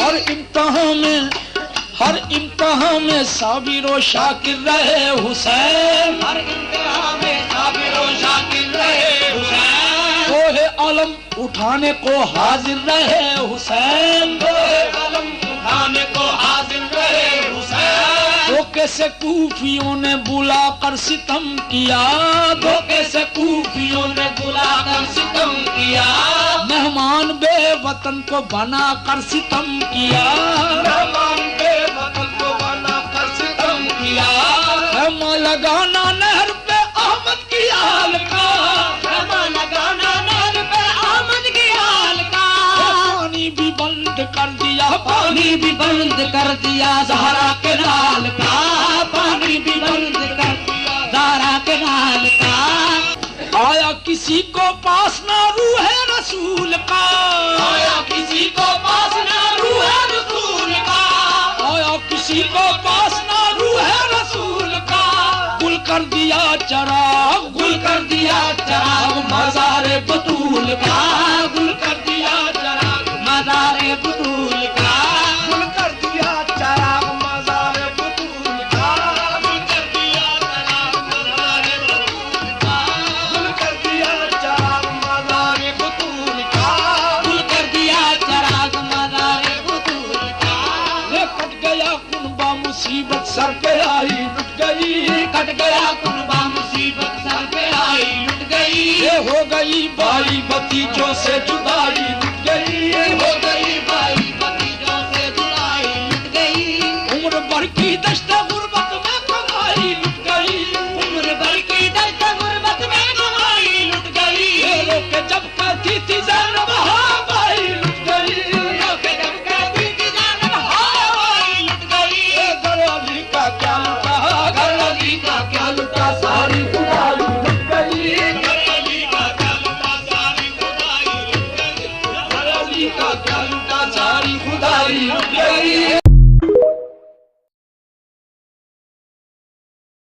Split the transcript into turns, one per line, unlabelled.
ہر امتحان میں صابر و شاکر رہے حسین،
ہر امتحان میں صابر و شاکر رہے حسین،
کوہ علم اٹھانے کو حاضر رہے حسین،
کوہ علم اٹھانے کو حاضر رہے حسین،
دھوکے سے کوفیوں نے بلا کر ستم کیا،
دھوکے سے کوفیوں نے بلا کر ستم کیا،
مہمان بے وطن کو بنا کر ستم کیا،
مہمان بے وطن کو بنا کر ستم کیا،
خیمہ لگانا نہر پہ احمد کی آل کا،
خیمہ لگانا نہر پہ احمد کی آل کا،
پانی بھی بند کر دیا،
پانی بھی بند کر دیا زہرا کے نال کا، پانی بھی بند کر دیا زہرا کے نال کا،
آیا کسی کو پاس نہ روح رسول کا،
آیا کسی کو پاس نہ روح رسول کا،
آیا کسی کو پاس نہ روح رسول کا، گل کر دیا چراغ،
گل کر دیا چراغ مزار بطول کا، گل کر دیا چراغ مزار بطول کا، گل کر دیا چراغ مزار بطول کا، گل کر دیا چراغ مزار بطول کا، گل کر دیا چراغ مزار بطول کا، گل کر دیا چراغ مزار بطول کا،
یہ کٹ گیا کنبہ مصیبت سر پہ آئی لٹ گئی،
کٹ گیا کنبہ مصیبت سر پہ آئی لٹ گئی،
یہ ہو گئی بھائی بھتیجوں سے جدائی لٹ گئی،
ہو گئی بھائی بھتیجوں سے جدائی لٹ گئی،
عمر بھر کی دشت غربت میں کمائی لٹ گئی،
عمر بھر کی دشت غربت میں کمائی لٹ گئی،
یہ روکے جب کہتی تھی زینب ہاں بھائی لٹ گئی،
روکے جب کہتی تھی زینب ہاں بھائی لٹ گئی،
گھر علی کا کیا لٹا،
گھر علی کا کیا لٹا ساری
خدائی لٹ گئی،
گھر علی کا کیا لٹا ساری خدائی لٹ گئی، گھر علی کا کیا لٹا ساری خدائی لٹ گئی،